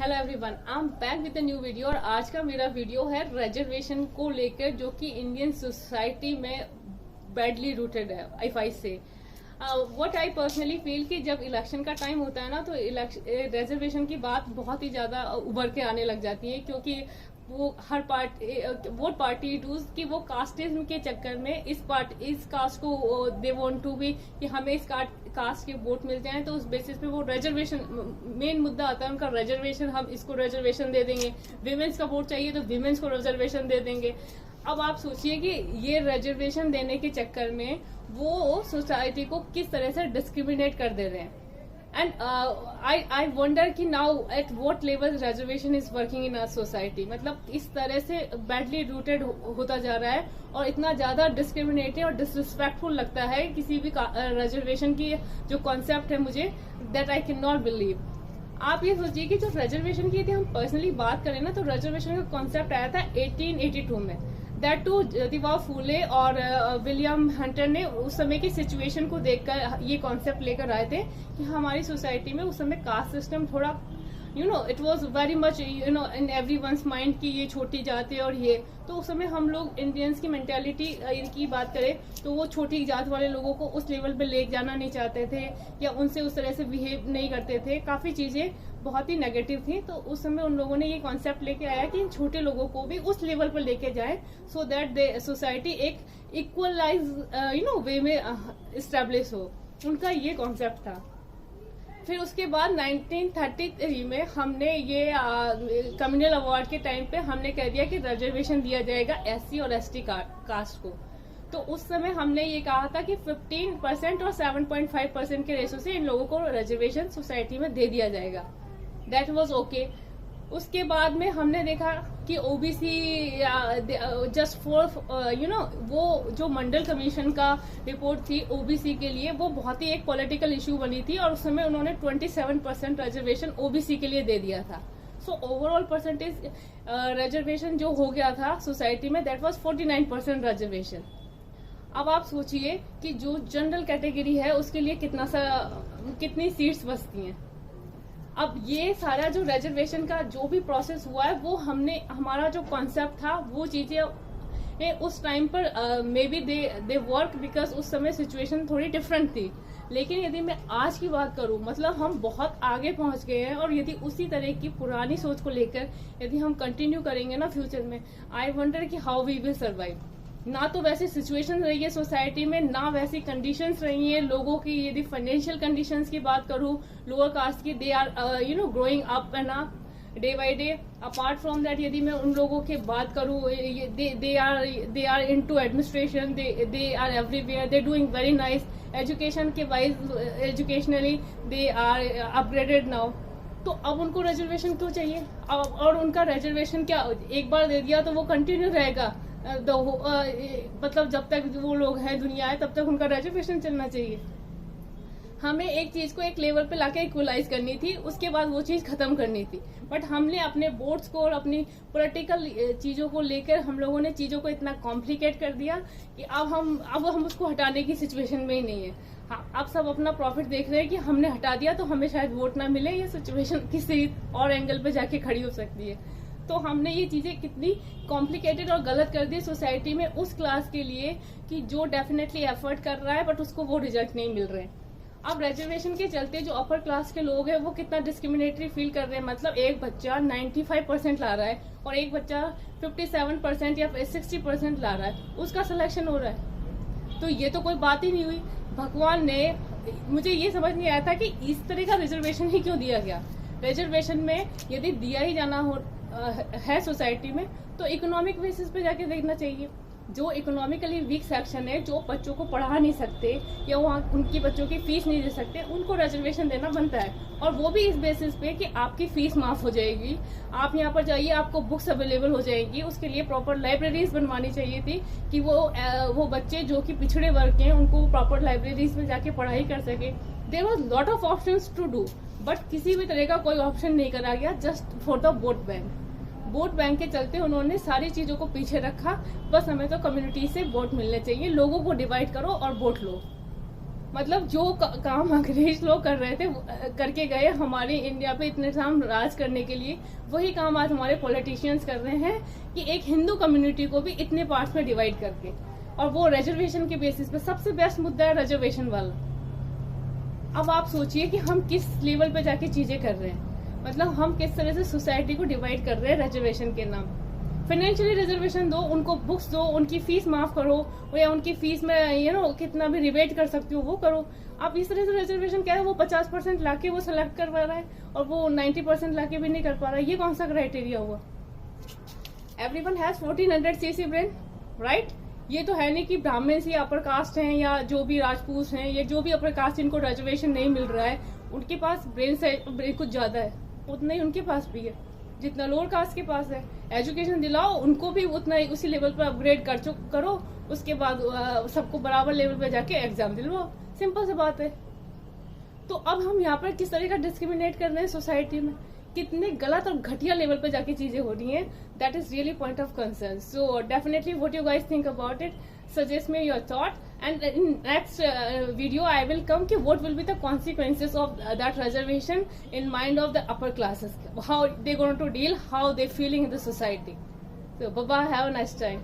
Hello everyone, I am back with a new video. और आज का मेरा वीडियो है रिजर्वेशन को लेकर, जो कि इंडियन सोसाइटी में बैडली रूटेड है। इफ आई से व्हाट आई पर्सनली फील कि जब इलेक्शन का टाइम होता है ना, तो रिजर्वेशन की बात बहुत ही ज्यादा उभर के आने लग जाती है, क्योंकि वो हर वोट पार्टी डूज कि वो कास्टिज्म के चक्कर में इस कास्ट को दे वांट टू बी कि हमें इस कास्ट के वोट मिल जाएं, तो उस बेसिस पे वो रिजर्वेशन मेन मुद्दा आता है उनका। रिजर्वेशन, हम इसको रिजर्वेशन दे देंगे। विमेंस का वोट चाहिए तो विमेंस को रिजर्वेशन दे देंगे। अब आप सोचिए कि ये रिजर्वेशन देने के चक्कर में वो सोसाइटी को किस तरह से डिस्क्रिमिनेट कर दे रहे हैं। एंड आई वंडर कि now at what level reservation is working in our society. मतलब इस तरह से बैडली रूटेड होता जा रहा है और इतना ज्यादा डिस्क्रिमिनेटिव और डिसरिस्पेक्टफुल लगता है किसी भी रिजर्वेशन की जो कॉन्सेप्ट है मुझे, that I can not believe. आप ये सोचिए कि जो रिजर्वेशन की यदि हम पर्सनली बात करें ना, तो रिजर्वेशन का कॉन्सेप्ट आया था 1882 में। दैट टू ज्योतिबा फूले और विलियम हंटर ने उस समय की सिचुएशन को देखकर ये कॉन्सेप्ट लेकर आए थे कि हमारी सोसाइटी में उस समय कास्ट सिस्टम थोड़ा it was very much in everyone's mind कि ये छोटी जात है। और ये तो उस समय हम लोग इंडियंस की मेंटेलिटी की बात करें तो वो छोटी जात वाले लोगों को उस लेवल पे ले जाना नहीं चाहते थे, या उनसे उस तरह से बिहेव नहीं करते थे। काफी चीजें बहुत ही नेगेटिव थी। तो उस समय उन लोगों ने ये कॉन्सेप्ट लेके आया कि इन छोटे लोगों को भी उस लेवल पर लेके जाए, सो दैट दे सोसाइटी एक इक्वलाइज वे में इस्टेब्लिश हो। उनका ये कॉन्सेप्ट था। फिर उसके बाद 1933 में हमने ये कम्युनल अवार्ड के टाइम पे हमने कह दिया कि रिजर्वेशन दिया जाएगा एससी और एसटी कास्ट को। तो उस समय हमने ये कहा था कि 15% और 7.5% के रेशो से इन लोगों को रिजर्वेशन सोसाइटी में दे दिया जाएगा। That was okay. उसके बाद में हमने देखा कि ओबीसी जस्ट फॉर वो जो मंडल कमीशन का रिपोर्ट थी ओबीसी के लिए, वो बहुत ही एक पॉलिटिकल इश्यू बनी थी और उस समय उन्होंने 27% रिजर्वेशन ओबीसी के लिए दे दिया था। सो ओवरऑल परसेंटेज रिजर्वेशन जो हो गया था सोसाइटी में, दैट वाज 49% रिजर्वेशन। अब आप सोचिए कि जो जनरल कैटेगरी है उसके लिए कितनी सीट्स बचती हैं। अब ये सारा जो रिजर्वेशन का जो भी प्रोसेस हुआ है, वो हमारा जो कॉन्सेप्ट था वो चीजें उस टाइम पर may be they work, because उस समय सिचुएशन थोड़ी डिफरेंट थी। लेकिन यदि मैं आज की बात करूं, मतलब हम बहुत आगे पहुंच गए हैं। और यदि उसी तरह की पुरानी सोच को लेकर यदि हम कंटिन्यू करेंगे ना फ्यूचर में, आई वंडर कि हाउ वी विल सर्वाइव। ना तो वैसी सिचुएशन रही है सोसाइटी में, ना वैसी कंडीशंस रही है लोगों की। यदि फाइनेंशियल कंडीशंस की बात करूं लोअर कास्ट की, they are growing up and up day by day. Apart from that यदि मैं उन लोगों की बात करूं, they are into administration, they are everywhere, they doing very nice. Education के wise educationally they are upgraded now. तो अब उनको रिजर्वेशन क्यों चाहिए? और उनका रिजर्वेशन क्या एक बार दे दिया तो वो कंटिन्यू रहेगा? मतलब जब तक वो लोग हैं दुनिया है तब तक उनका रिजर्वेशन चलना चाहिए। हमें एक चीज को एक लेवल पे लाके इक्वलाइज करनी थी, उसके बाद वो चीज खत्म करनी थी। बट हमने अपने बोर्ड्स को और अपनी पॉलिटिकल चीजों को लेकर हम लोगों ने चीजों को इतना कॉम्प्लिकेट कर दिया कि अब हम उसको हटाने की सिचुएशन में ही नहीं है। हाँ, अब सब अपना प्रॉफिट देख रहे हैं कि हमने हटा दिया तो हमें शायद वोट ना मिले। ये सिचुएशन किसी और एंगल पे जाके खड़ी हो सकती है। तो हमने ये चीजें कितनी कॉम्प्लिकेटेड और गलत कर दी सोसाइटी में उस क्लास के लिए कि जो डेफिनेटली एफर्ट कर रहा है, बट उसको वो रिजल्ट नहीं मिल रहे। अब रिजर्वेशन के चलते जो अपर क्लास के लोग हैं वो कितना डिस्क्रिमिनेटरी फील कर रहे हैं। मतलब एक बच्चा 95% ला रहा है और एक बच्चा 57% या 60% ला रहा है, उसका सिलेक्शन हो रहा है। तो ये तो कोई बात ही नहीं हुई। भगवान ने, मुझे ये समझ नहीं आया था कि इस तरह का रिजर्वेशन ही क्यों दिया गया। रिजर्वेशन में यदि दिया ही जाना है सोसाइटी में, तो इकोनॉमिक बेसिस पे जाके देखना चाहिए। जो इकोनॉमिकली वीक सेक्शन है, जो बच्चों को पढ़ा नहीं सकते या वहाँ उनकी बच्चों की फीस नहीं दे सकते, उनको रिजर्वेशन देना बनता है। और वो भी इस बेसिस पे कि आपकी फीस माफ हो जाएगी, आप यहाँ पर जाइए, आपको बुक्स अवेलेबल हो जाएगी। उसके लिए प्रॉपर लाइब्रेरीज बनवानी चाहिए थी कि वो बच्चे जो कि पिछड़े वर्ग के हैं उनको प्रॉपर लाइब्रेरीज में जाके पढ़ाई कर सके। There was lot of options to do, but किसी भी तरह का कोई ऑप्शन नहीं करा गया, just for the vote bank. Vote bank के चलते उन्होंने सारी चीजों को पीछे रखा। बस हमें तो कम्युनिटी से वोट मिलने चाहिए, लोगों को डिवाइड करो और वोट लो। मतलब जो काम अंग्रेज लोग कर रहे थे करके गए हमारे इंडिया पे इतने साल राज करने के लिए, वही काम आज हमारे पॉलिटिशियंस कर रहे हैं कि एक हिंदू कम्युनिटी को भी इतने पार्ट्स में डिवाइड करके, और वो रिजर्वेशन के बेसिस पे। सबसे बेस्ट मुद्दा है रिजर्वेशन वाला। अब आप सोचिए कि हम किस लेवल पे जाके चीजें कर रहे हैं, मतलब हम किस तरह से सोसाइटी को डिवाइड कर रहे हैं रिजर्वेशन के नाम। फाइनेंशियली रिजर्वेशन दो, उनको बुक्स दो, उनकी फीस माफ करो, या उनकी फीस में कितना भी रिबेट कर सकती हो वो करो। आप इस तरह से रिजर्वेशन क्या है, वो 50% लाके वो सेलेक्ट कर पा रहा है और वो 90% लाके भी नहीं कर पा रहा है। ये कौन सा क्राइटेरिया हुआ? Everyone has 1400 CC brain, right? ये तो है नहीं कि ब्राह्मण या अपर कास्ट हैं या जो भी राजपूत हैं या जो भी अपर कास्ट जिनको रिजर्वेशन नहीं मिल रहा है, उनके पास ब्रेन कुछ ज्यादा है, उतना ही उनके पास भी है जितना लोअर कास्ट के पास है। एजुकेशन दिलाओ, उनको भी उतना ही उसी लेवल पर अपग्रेड करो, उसके बाद सबको बराबर लेवल पे जाके एग्जाम दिलवाओ। सिंपल सी बात है। तो अब हम यहाँ पर किस तरह का डिस्क्रिमिनेट कर रहे हैं सोसाइटी में, कितने गलत और घटिया लेवल पे जाके चीजें हो रही हैं। That is really point of concern. So definitely what you guys think about it, suggest me your thought, and in next video I will come ki what will be the consequences of that reservation in mind of the upper classes, how they going to deal, how they feeling in the society. So bye bye, have a nice time.